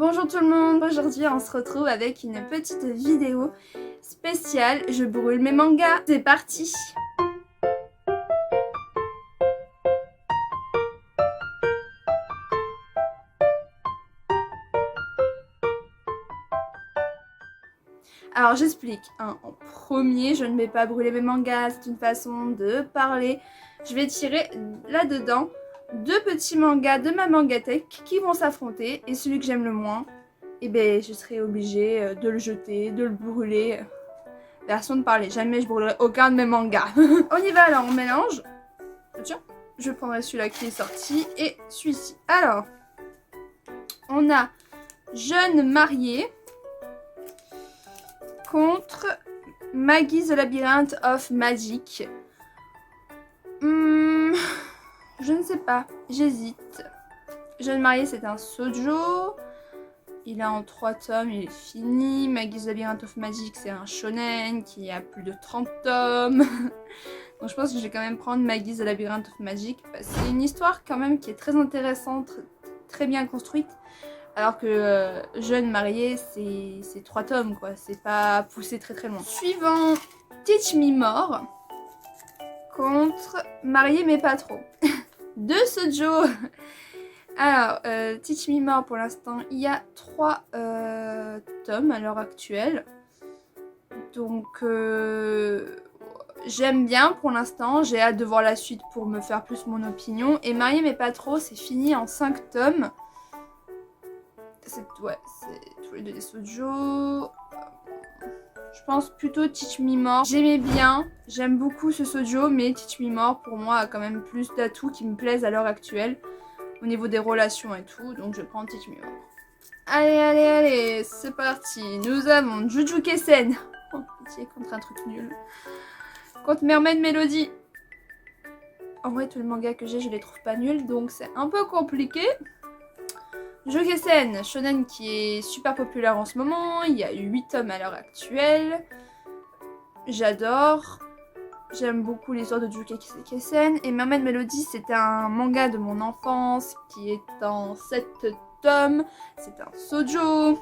Bonjour tout le monde, aujourd'hui on se retrouve avec une petite vidéo spéciale, je brûle mes mangas, c'est parti. Alors j'explique, hein. En premier, je ne vais pas brûler mes mangas, c'est une façon de parler. Je vais tirer là-dedans deux petits mangas de ma mangatech qui vont s'affronter et celui que j'aime le moins, eh ben, je serai obligée de le jeter, de le brûler. Version de parler, jamais je brûlerai aucun de mes mangas. On y va alors, on mélange. Tiens, je prendrai celui-là qui est sorti et celui-ci. Alors, on a Jeune mariée contre Maggie the Labyrinth of Magic. Je ne sais pas, j'hésite. Jeune mariée, c'est un shoujo. Il est en 3 tomes, il est fini. Maggie the Labyrinth of Magic, c'est un shonen qui a plus de 30 tomes. Donc je pense que je vais quand même prendre Maggie the Labyrinth of Magic. C'est une histoire quand même qui est très intéressante, très bien construite. Alors que Jeune mariée, c'est 3 tomes quoi, c'est pas poussé très loin. Suivant, Teach Me More contre Mariée mais pas trop. Deux shoujo. Alors, Teach Me More pour l'instant, il y a 3 tomes à l'heure actuelle. Donc, j'aime bien pour l'instant. J'ai hâte de voir la suite pour me faire plus mon opinion. Et Mariée mais pas trop, c'est fini en 5 tomes. Ouais, c'est tous les deux des shoujo. Je pense plutôt Teach Me More. J'aimais bien, j'aime beaucoup ce shoujo, mais Teach Me More pour moi a quand même plus d'atouts qui me plaisent à l'heure actuelle. Au niveau des relations et tout, donc je prends Teach Me More. Allez, c'est parti. Nous avons Jujutsu Kaisen. Oh, pitié, contre un truc nul. Contre Mermaid Melody. En vrai, tous les mangas que j'ai, je les trouve pas nuls, donc c'est un peu compliqué. Jujutsu Kaisen, shonen qui est super populaire en ce moment. Il y a eu 8 tomes à l'heure actuelle. J'adore. J'aime beaucoup l'histoire de Jujutsu Kaisen. Et Mermaid Melody, c'était un manga de mon enfance qui est en 7 tomes. C'est un shoujo.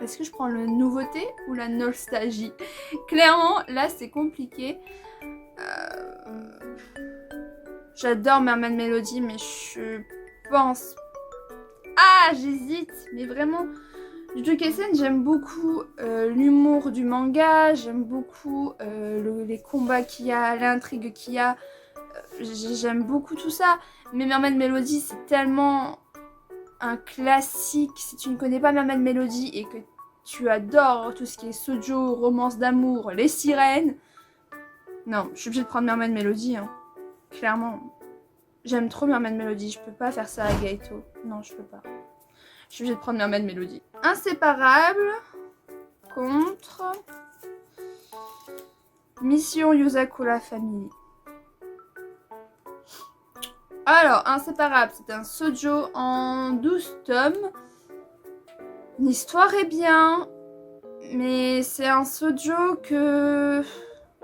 Est-ce que je prends la nouveauté ou la nostalgie? Clairement, là, c'est compliqué. J'adore Mermaid Melody, mais je pense... Ah, j'hésite, mais vraiment... Jujutsu Kaisen, j'aime beaucoup l'humour du manga, j'aime beaucoup les combats qu'il y a, l'intrigue qu'il y a, j'aime beaucoup tout ça. Mais Mermaid Melody, c'est tellement un classique. Si tu ne connais pas Mermaid Melody et que tu adores tout ce qui est shoujo, romance d'amour, les sirènes, non, je suis obligée de prendre Mermaid Melody, hein. Clairement. J'aime trop Mermaid Melody, je peux pas faire ça à Gaito. Non, je peux pas. Je suis obligée de prendre Mermaid Melody. Inséparable contre Mission Yuzakura Family. Alors, Inséparable, c'est un shoujo en 12 tomes. L'histoire est bien, mais c'est un shoujo que...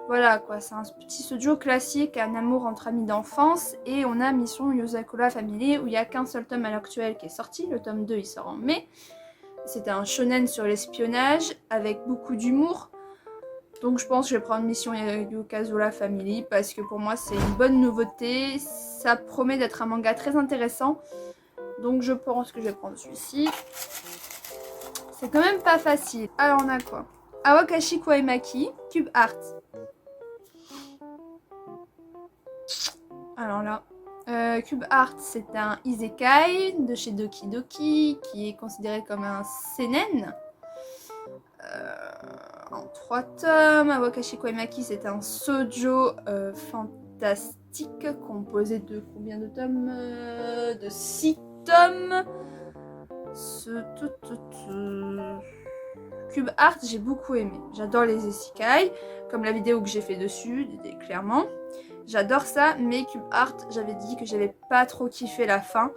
Voilà quoi, c'est un petit shoujo classique, un amour entre amis d'enfance. Et on a Mission Yuzakura Family où il n'y a qu'un seul tome à l'heure actuelle qui est sorti. Le tome 2 il sort en mai. C'était un shonen sur l'espionnage avec beaucoup d'humour. Donc je pense que je vais prendre Mission Yuzakura Family parce que pour moi c'est une bonne nouveauté. Ça promet d'être un manga très intéressant. Donc je pense que je vais prendre celui-ci. C'est quand même pas facile. Alors on a quoi? Awakashi Kwaemaki, Cube Art. Alors là, Cube Art, c'est un isekai de chez Doki Doki qui est considéré comme un seinen. En 3 tomes. Awakashi Kwaemaki, c'est un shoujo fantastique composé de combien de tomes? De 6 tomes. Cube Art, j'ai beaucoup aimé. J'adore les isekai, comme la vidéo que j'ai fait dessus, clairement. J'adore ça, mais Cube Art, j'avais dit que j'avais pas trop kiffé la fin.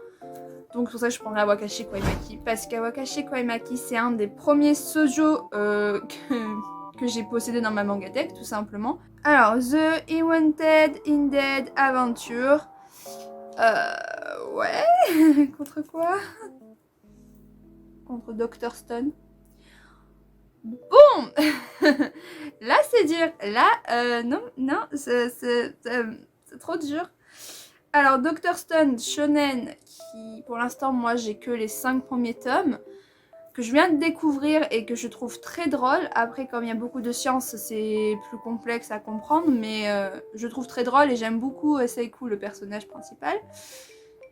Donc c'est pour ça que je prendrais Awakashi Kwaemaki. Parce qu'Awakashi Kwaemaki, c'est un des premiers shoujo que j'ai possédé dans ma mangatech, tout simplement. Alors, The Ewanted Indeed Adventure. Ouais, contre quoi? contre Dr. Stone. Bon. Là c'est dur. Là non c'est trop dur. Alors Dr. Stone shonen qui pour l'instant moi j'ai que les 5 premiers tomes que je viens de découvrir et que je trouve très drôle. Après comme il y a beaucoup de science c'est plus complexe à comprendre mais je trouve très drôle et j'aime beaucoup Seiku le personnage principal.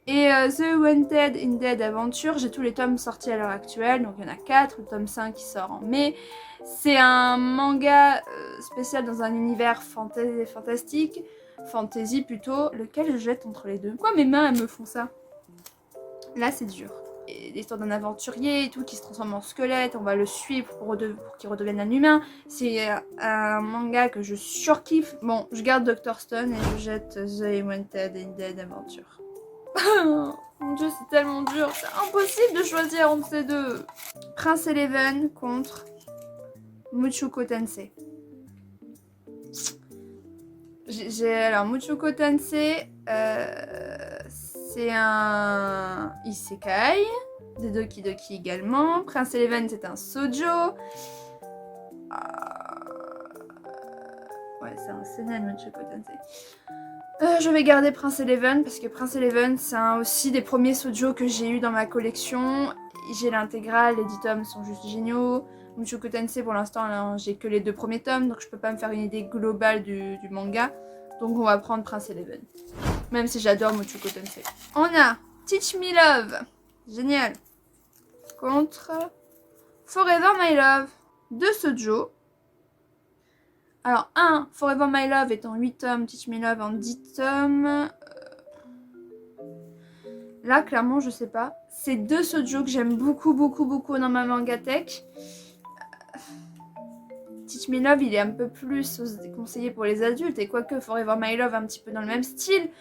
Et The Wanted in Dead Adventure, j'ai tous les tomes sortis à l'heure actuelle, donc il y en a 4, le tome 5 qui sort en mai. C'est un manga spécial dans un univers fantastique, fantasy plutôt, lequel je jette entre les deux. Pourquoi mes mains elles me font ça? Là c'est dur. L'histoire d'un aventurier et tout qui se transforme en squelette, on va le suivre pour qu'il redevienne un humain. C'est un manga que je surkiffe. Bon, je garde Dr. Stone et je jette The Wanted in Dead Adventure. Mon dieu, c'est tellement dur, c'est impossible de choisir entre ces deux. Prince Eleven contre Mushoku Tensei. Alors, Mushoku Tensei, c'est un isekai, des Doki Doki également. Prince Eleven, c'est un shoujo. Ouais, c'est un seinen, Mushoku Tensei. Je vais garder Prince Eleven parce que Prince Eleven c'est aussi des premiers shoujo que j'ai eu dans ma collection. J'ai l'intégrale, les 10 tomes sont juste géniaux. Mushoku Tensei pour l'instant j'ai que les 2 premiers tomes donc je peux pas me faire une idée globale du manga. Donc on va prendre Prince Eleven. Même si j'adore Mushoku Tensei. On a Teach Me Love, génial, contre Forever My Love, 2 shoujo. Alors, Forever My Love est en 8 tomes, Teach Me Love en 10 tomes. Là, clairement, je sais pas. C'est 2 shoujo que j'aime beaucoup dans ma mangatech. Teach Me Love, il est un peu plus conseillé pour les adultes. Et quoique Forever My Love, un petit peu dans le même style.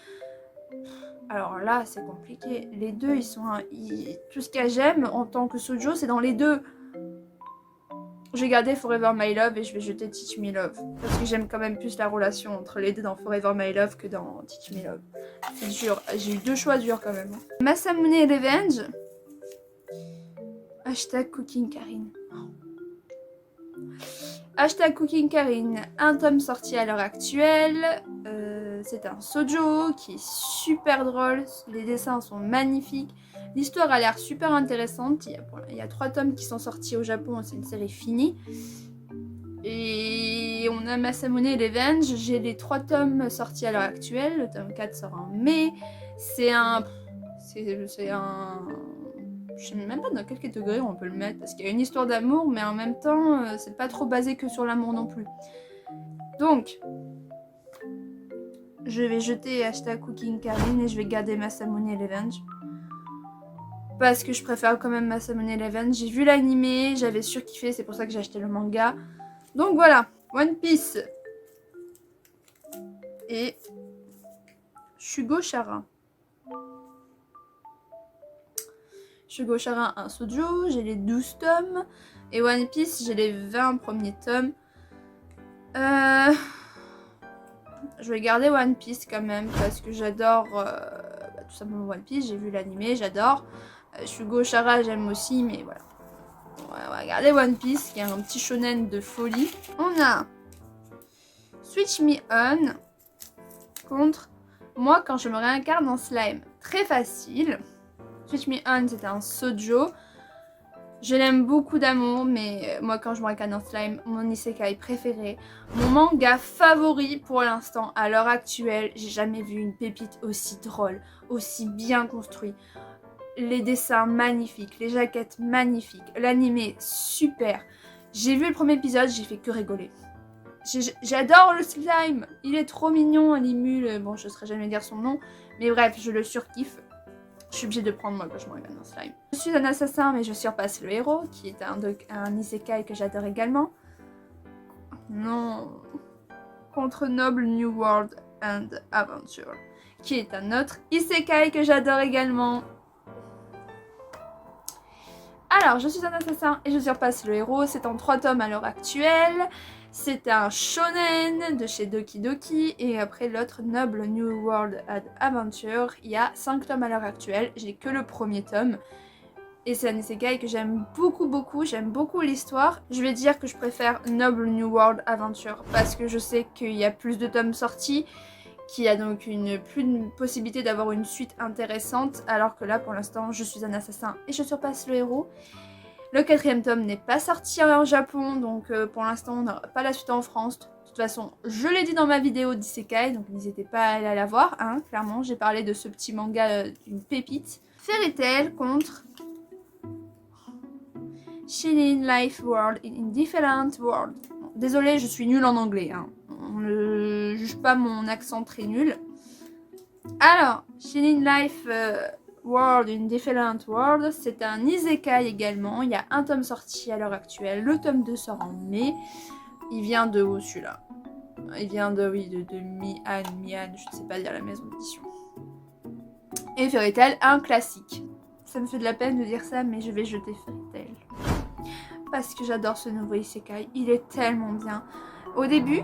Alors là, c'est compliqué. Les deux, tout ce que j'aime en tant que shoujo, c'est dans les deux. Je vais garder Forever My Love et je vais jeter Teach Me Love. Parce que j'aime quand même plus la relation entre les deux dans Forever My Love que dans Teach Me Love. C'est dur. J'ai eu 2 choix durs quand même. Masamune Revenge. Hashtag Cooking Karine. Hashtag Cooking Karine. Un tome sorti à l'heure actuelle. C'est un shoujo qui est super drôle. Les dessins sont magnifiques. L'histoire a l'air super intéressante. Il y a 3 tomes qui sont sortis au Japon, c'est une série finie. Et on a Masamune Revenge. J'ai les 3 tomes sortis à l'heure actuelle. Le tome 4 sort en mai. C'est un... Je sais même pas dans quel catégorie on peut le mettre. Parce qu'il y a une histoire d'amour, mais en même temps, c'est pas trop basé que sur l'amour non plus. Donc... je vais jeter hashtag Cooking Karine et je vais garder Masamune Revenge. Parce que je préfère quand même Masamune Revenge. J'ai vu l'animé, j'avais surkiffé, c'est pour ça que j'ai acheté le manga. Donc voilà, One Piece. Et Shugo Chara. Shugo Chara, un shoujo, j'ai les 12 tomes. Et One Piece, j'ai les 20 premiers tomes. Je vais garder One Piece quand même parce que j'adore tout simplement One Piece. J'ai vu l'animé, j'adore. Shugo Chara, j'aime aussi, mais voilà. On va garder One Piece qui est un petit shonen de folie. On a Switch Me On contre Moi quand je me réincarne en slime. Très facile. Switch Me On, c'est un shoujo. Je l'aime beaucoup d'amour, mais moi quand je me réincarne en slime, mon isekai préféré, mon manga favori pour l'instant, à l'heure actuelle, j'ai jamais vu une pépite aussi drôle, aussi bien construite. Les dessins magnifiques, les jaquettes magnifiques, l'animé super. J'ai vu le premier épisode, j'ai fait que rigoler. J'adore le slime, il est trop mignon, Animule, bon je ne saurais jamais dire son nom, mais bref, je le surkiffe. Je suis obligée de prendre moi quand je me regarde un slime. Je suis un assassin mais je surpasse le héros, qui est un isekai que j'adore également. Non. Contre Noble New World and Adventure, qui est un autre isekai que j'adore également. Alors, je suis un assassin et je surpasse le héros. C'est en 3 tomes à l'heure actuelle. C'est un shonen de chez Doki Doki. Et après l'autre, Noble New World and Adventure. Il y a 5 tomes à l'heure actuelle. J'ai que le premier tome. Et c'est un isekai que j'aime beaucoup, j'aime beaucoup l'histoire. Je vais dire que je préfère Noble New World Adventure parce que je sais qu'il y a plus de tomes sortis, qu'il y a donc plus de possibilité d'avoir une suite intéressante, alors que là pour l'instant je suis un assassin et je surpasse le héros. Le 4e tome n'est pas sorti en Japon, donc pour l'instant on n'aura pas la suite en France. De toute façon, je l'ai dit dans ma vidéo d'isekai, donc n'hésitez pas à aller la voir, hein, clairement. J'ai parlé de ce petit manga d'une pépite. Fairy Tail contre Shinin Life World in Different World. Désolée, je suis nulle en anglais, hein. On ne juge pas mon accent très nul. Alors, Shinin Life World in Different World, c'est un isekai également. Il y a un tome sorti à l'heure actuelle. Le tome 2 sort en mai. Il vient de où celui-là? Il vient de Mian, je ne sais pas dire la maison d'édition. Et Fairy Tail, un classique. Ça me fait de la peine de dire ça, mais je vais jeter Fairy Tail. Parce que j'adore ce nouveau isekai, il est tellement bien. Au début,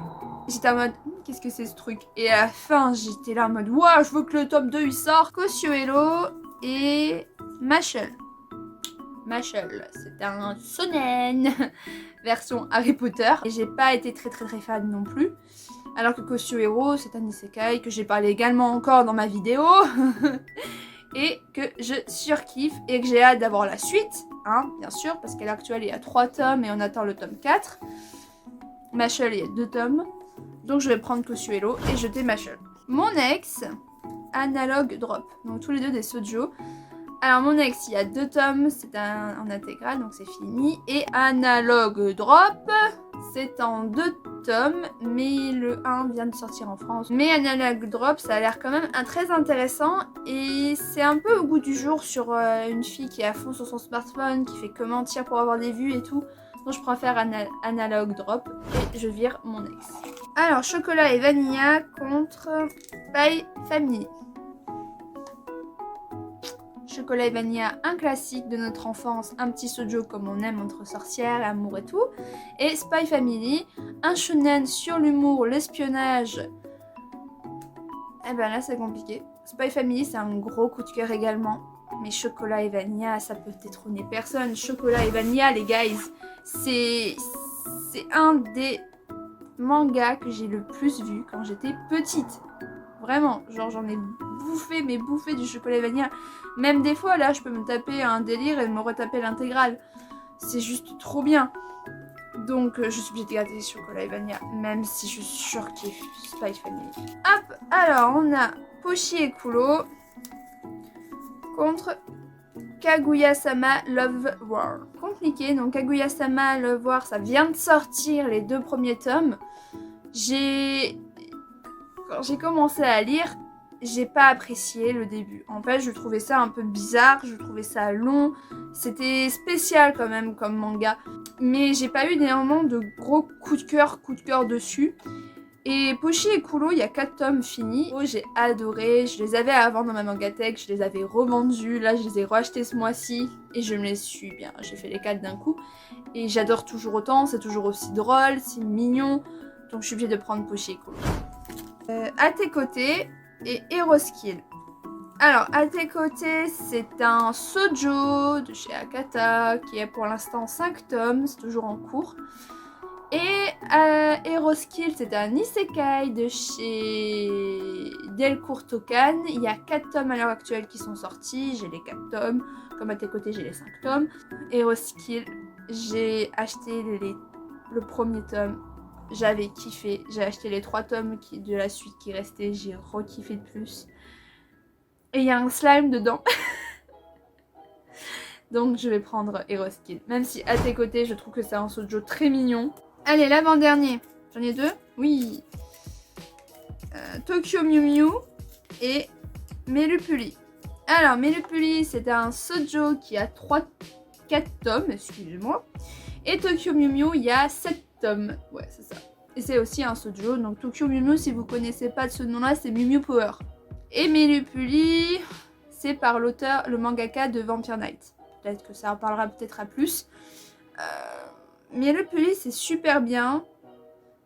j'étais en mode, qu'est-ce que c'est ce truc? Et à la fin, j'étais là en mode, ouah, je veux que le tome 2 il sort. Koshuelo et Mashle. Mashle, c'est un shonen version Harry Potter. Et j'ai pas été très fan non plus. Alors que Koshuelo, c'est un isekai que j'ai parlé également encore dans ma vidéo. Et que je surkiffe et que j'ai hâte d'avoir la suite, hein, bien sûr, parce qu'à l'heure actuelle il y a 3 tomes et on attend le tome 4. Mashle, il y a 2 tomes, donc je vais prendre Koshuelo et jeter Mashle. Mon ex, Analog Drop, donc tous les deux des shoujo. Alors mon ex, il y a 2 tomes, c'est en intégral, donc c'est fini. Et Analog Drop, c'est en 2 tomes, mais le 1 vient de sortir en France. Mais Analog Drop, ça a l'air quand même très intéressant. Et c'est un peu au goût du jour sur une fille qui est à fond sur son smartphone, qui fait que mentir pour avoir des vues et tout. Donc je préfère Analog Drop et je vire mon ex. Alors, Chocolat et Vanilla contre Spy Family. Chocolat et Vanilla, un classique de notre enfance, un petit shoujo comme on aime entre sorcières, amour et tout. Et Spy Family, un shonen sur l'humour, l'espionnage. Eh ben là c'est compliqué. Spy Family c'est un gros coup de cœur également. Mais Chocolat et Vanilla, ça peut détrôner personne. Chocolat et Vanilla, les guys, c'est un des mangas que j'ai le plus vu quand j'étais petite. Vraiment, genre j'en ai bouffé du Chocolat et Vanilla. Même des fois, là, je peux me taper un délire et me retaper l'intégrale. C'est juste trop bien. Donc, je suis obligée de garder Chocolat et Vanilla, même si je surkiffe Spy Family. Hop, alors, on a Pochi et Kulo contre Kaguya-sama Love War. Compliqué, donc Kaguya-sama Love War, ça vient de sortir les 2 premiers tomes. Quand j'ai commencé à lire, j'ai pas apprécié le début. En fait, je trouvais ça un peu bizarre, je trouvais ça long. C'était spécial quand même comme manga. Mais j'ai pas eu énormément de gros coups de cœur dessus. Et Pochi et Kulo, il y a 4 tomes finis. Oh, j'ai adoré, je les avais avant dans ma mangatech, je les avais revendus. Là, je les ai rachetés ce mois-ci et je me les suis bien. J'ai fait les 4 d'un coup. Et j'adore toujours autant, c'est toujours aussi drôle, c'est mignon. Donc je suis obligée de prendre Pochi et Kulo. À tes côtés et Heroskill. Alors, à tes côtés, c'est un shoujo de chez Akata qui est pour l'instant 5 tomes, c'est toujours en cours. Et Heroskill, c'est un isekai de chez Delcourt Tokan. Il y a 4 tomes à l'heure actuelle qui sont sortis, j'ai les 4 tomes. Comme à tes côtés, j'ai les 5 tomes. Heroskill, j'ai acheté le premier tome. J'avais kiffé, j'ai acheté les 3 tomes de la suite qui restaient, j'ai re-kiffé de plus. Et il y a un slime dedans. Donc je vais prendre Heroskill. Même si à tes côtés, je trouve que c'est un shoujo très mignon. Allez, l'avant-dernier. J'en ai 2? Oui. Tokyo Mew Mew et Melupuli. Alors, Melupuli, c'est un shoujo qui a 4 tomes, excusez-moi. Et Tokyo Mew Mew, il y a 7 tomes. Ouais, c'est ça. Et c'est aussi un shoujo. Donc Tokyo Mew Mew, si vous connaissez pas de ce nom-là, c'est Mew Mew Power. Et Melupuli, c'est par l'auteur, le mangaka de Vampire Knight. Peut-être que ça en parlera peut-être à plus. Melupuli, c'est super bien.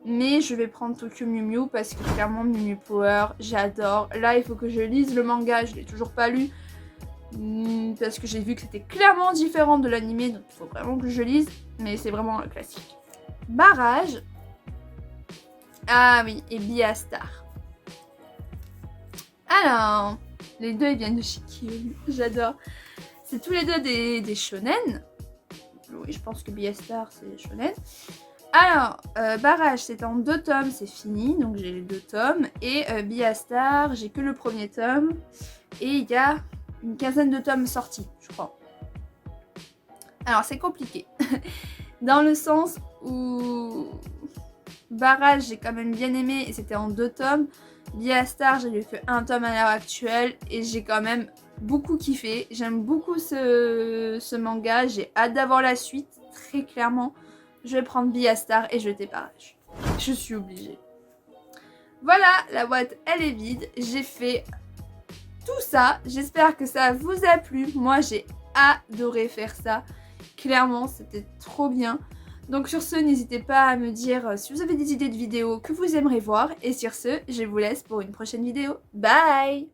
Mais je vais prendre Tokyo Mew Mew parce que clairement Mew Mew Power, j'adore. Là, il faut que je lise le manga, je l'ai toujours pas lu. parce que j'ai vu que c'était clairement différent de l'animé, donc il faut vraiment que je lise, mais c'est vraiment un classique. Barrage. Ah oui, et Beastar. Alors, les deux ils viennent de chez Kyoto, j'adore. C'est tous les deux des shonen. Oui, je pense que Beastar c'est shonen. Alors, Barrage c'est en 2 tomes, c'est fini, donc j'ai les 2 tomes. Et Beastar, j'ai que le premier tome. Et il y a une quinzaine de tomes sortis, je crois. Alors, c'est compliqué. Dans le sens où Barrage, j'ai quand même bien aimé et c'était en 2 tomes. Beastar, j'ai lu que 1 tome à l'heure actuelle et j'ai quand même beaucoup kiffé. J'aime beaucoup ce manga, j'ai hâte d'avoir la suite, très clairement. Je vais prendre Beastar et jeter Barrage. Je suis obligée. Voilà, la boîte elle est vide. J'ai fait tout ça. J'espère que ça vous a plu. Moi, j'ai adoré faire ça. Clairement, c'était trop bien. Donc sur ce, n'hésitez pas à me dire si vous avez des idées de vidéos que vous aimeriez voir. Et sur ce, je vous laisse pour une prochaine vidéo. Bye!